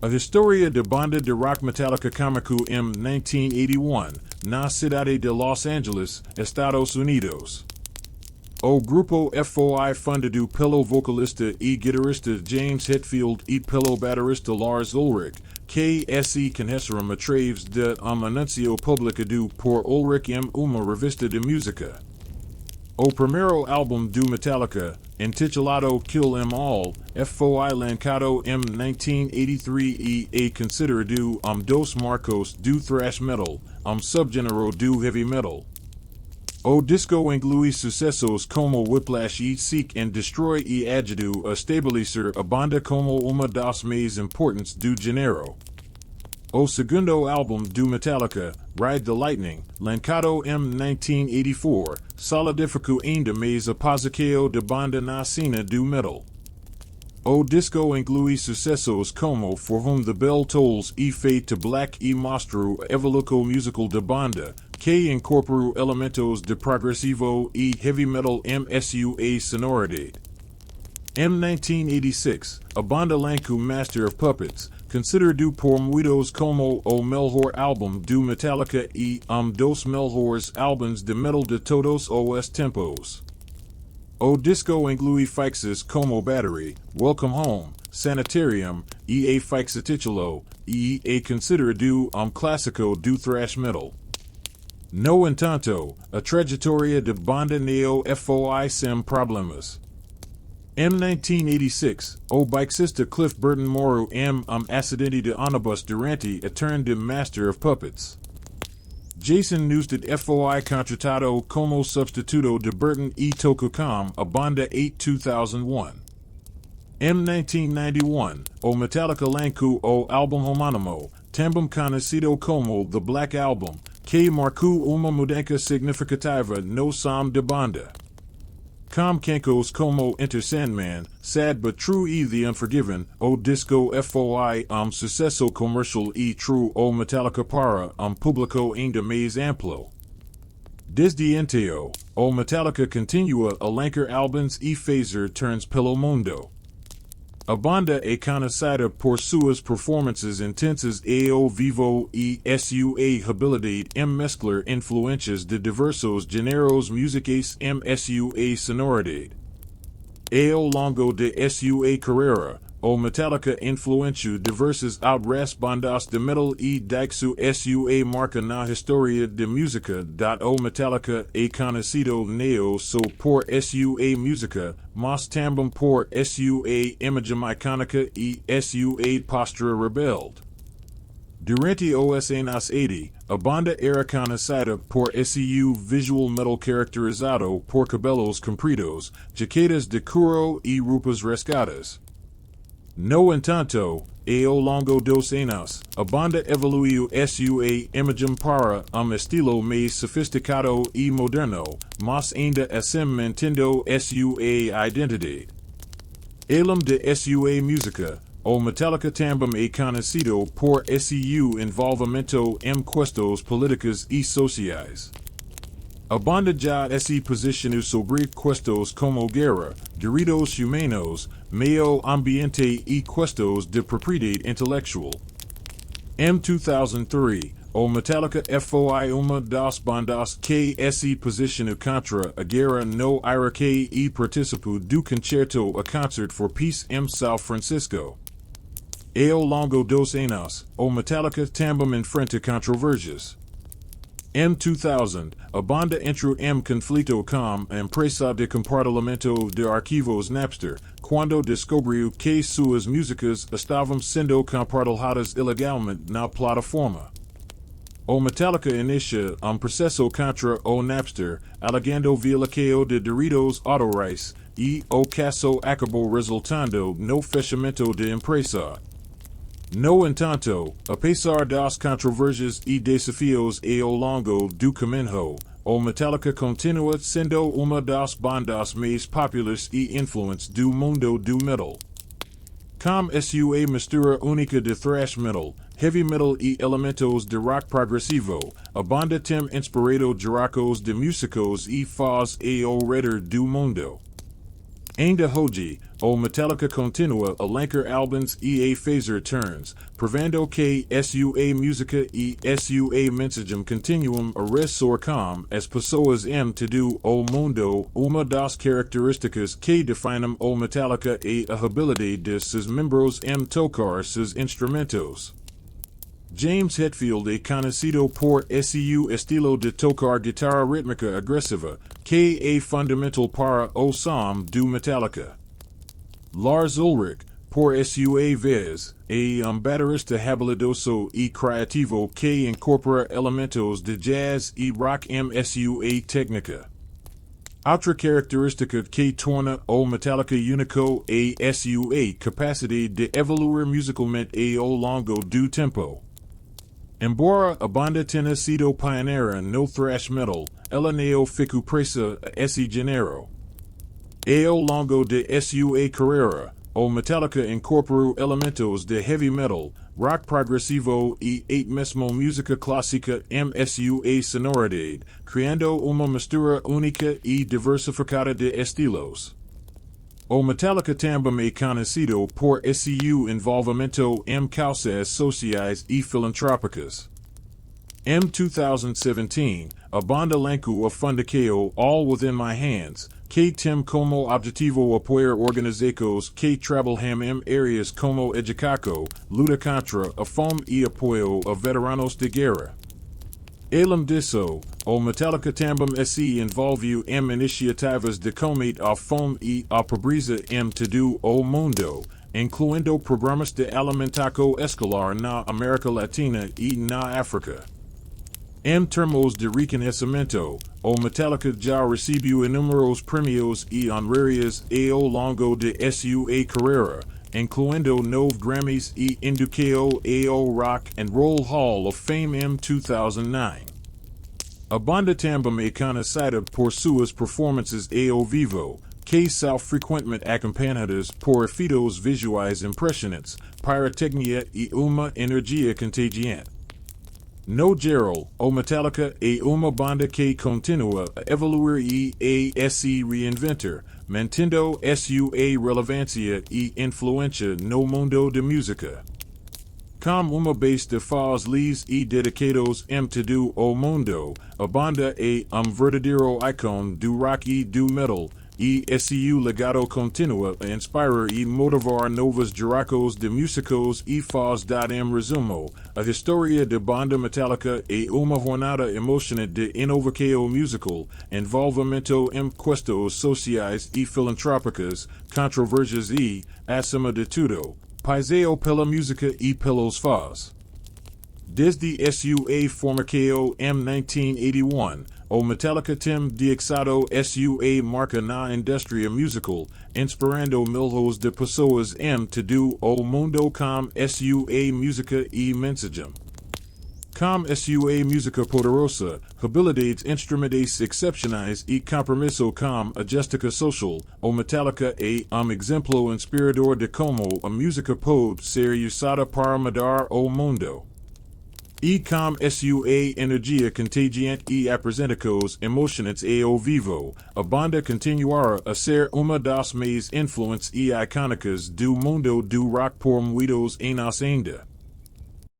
A historia de banda de rock metálica Comico em 1981, na cidade de Los Angeles, Estados Unidos. O grupo foi fundado pelo vocalista e guitarista James Hetfield e pelo baterista Lars Ulrich, que se conheceram através de anúncio publicado por Ulrich em uma revista de música. O primeiro álbum do Metallica, intitulado Kill 'Em All, foi lançado em 1983 e é considerado dos marcos do thrash metal, subgenre do heavy metal. O disco inclui sucessos como Whiplash e Seek and Destroy e ajudou a estabelecer a banda como uma das mais importantes do gênero. O segundo álbum do Metallica, Ride the Lightning, lançado em 1984, solidificou ainda mais a posição da banda na cena do metal. O disco inclui sucessos como For Whom the Bell Tolls e Fade to Black e mostrou a evolução musical da banda, que incorporou elementos de progressivo e heavy metal em sua sonoridade. Em 1986, a banda lançou Master of Puppets, considerado por muitos como o melhor álbum do Metallica e dos melhores álbuns de metal de todos os tempos. O disco inclui faixas como Battery, Welcome Home, Sanitarium e a faixa título, e é considerado clássico do thrash metal. No entanto, a trajetória da banda neo foi sem problemas. Em 1986, o baixista Cliff Burton morreu em acidente de ônibus durante a turn de Master of Puppets. Jason Newsted foi contratado como substituto de Burton e tocou com a banda em 2001. Em 1991, o Metallica lançou o álbum homônimo, também conhecido como The Black Album, que marcou uma mudança significativa no som da banda. Com canções como Enter Sandman, Sad But True e The Unforgiven, o disco foi sucesso comercial e true o Metallica para público ainda mais amplo. Desde então, o Metallica continua a lançar álbuns e fazer turns pelo mundo. A banda é conhecida por suas performances intensas ao vivo e sua habilidade em mesclar influências de diversos géneros musicais em sua sonoridade. Ao longo de sua carreira, o Metallica influenciou diversas outras bandas de metal e deixou sua marca na história de música. O Metallica é conhecido não só por sua música, mas também por sua imagem icônica e sua postura rebelde. Durante os anos 80, a banda era conhecida por seu visual metal caracterizado por cabelos compridos, jaquetas de couro e roupas rasgadas. No entanto, ao longo dos anos, a banda evoluiu sua imagem para estilo mais sofisticado e moderno, mas ainda assim mantendo sua identidade. Além de sua música, o Metallica também é conhecido por seu envolvimento em questões políticas e sociais. A banda já se posicionou sobre questões como guerra, direitos humanos, meio ambiente e questões de propriedade intelectual. Em 2003, o Metallica foi uma das bandas que se posicionou contra a guerra no Iraque e participou do concerto a Concert for Peace em São Francisco. Ao longo dos anos, o Metallica também enfrenta controvérsias. Em 2000, a banda entrou em conflito com a empresa de compartilhamento de arquivos Napster, quando descobriu que suas músicas estavam sendo compartilhadas ilegalmente na plataforma. O Metallica inicia processo contra o Napster, alegando violação de direitos autorais, e o caso acabou resultando no fechamento da empresa. No entanto, apesar das controvérsias e desafios ao longo do caminho, o Metallica continua sendo uma das bandas mais populares e influentes do mundo do metal. Com sua mistura única de thrash metal, heavy metal e elementos de rock progressivo, a banda tem inspirado juracos de músicos e fãs ao redor do mundo. Ainda hoje, o Metallica continua a lançar álbuns e a fazer turns, provando que sua música e sua mensagem continuam a ressoar com as pessoas em todo o mundo. Uma das características que definem o Metallica é a habilidade de seus membros em tocar seus instrumentos. James Hetfield é conhecido por seu estilo de tocar guitarra rítmica agressiva, que é fundamental para o som do Metallica. Lars Ulrich, por sua vez, é baterista habilidoso e criativo que incorpora elementos de jazz e rock em sua técnica. Outra característica que torna o Metallica único é sua capacidade de evoluir musicalmente ao longo do tempo. Embora a banda tenha sido pioneira no thrash metal, ela não ficou presa a esse gênero. Ao longo de sua carreira, o Metallica incorporou elementos de heavy metal, rock progressivo e até mesmo música clássica em sua sonoridade, criando uma mistura única e diversificada de estilos. O Metallica também é conhecido por seu envolvimento em causas sociais e filantrópicas. Em 2017, a banda lançou a fundação All Within My Hands, que tem como objetivo apoiar organizações que trabalham em áreas como educação, luta contra a fome e apoio a veteranos de guerra. Além disso, o Metallica também se envolveu em iniciativas de combate à fome e à pobreza em todo o mundo, incluindo programas de alimentação escolar na América Latina e na África. Em termos de reconhecimento, o Metallica já recebeu inúmeros prêmios e honrarias ao longo de sua carreira, incluindo 9 Grammys e indicado ao Rock and Roll Hall of Fame em 2009. A banda também é conhecida por suas performances ao vivo, que são frequentemente acompanhadas por efeitos visuais impressionantes, pirotecnia e uma energia contagiante. No geral, o Metallica é uma banda que continua a evoluir e a se reinventar, mantendo sua relevância e influência no mundo da música. Com uma base de fãs leais e dedicados em todo o mundo, a banda é verdadeiro ícone do rock e do metal, e seu legado continua a inspirar e motivar novas gerações de músicos e fãs. Em resumo, a história da banda Metallica é uma jornada emocionante de inovação musical, envolvimento em questões sociais e filantrópicas, controvérsias e, acima de tudo, paixão pela música e pelos fãs. Desde sua formação em 1981, o Metallica tem deixado sua marca na indústria musical, inspirando milhões de pessoas em todo o mundo com sua música e mensagem. Com sua música poderosa, habilidades instrumentais excepcionais e compromisso com a justiça social, o Metallica é exemplo inspirador de como a música pode ser usada para mudar o mundo. E com sua energia contagiante e apresentações emocionantes ao vivo, a banda continuará a ser uma das mais influentes e icônicas do mundo do rock por muitos anos ainda.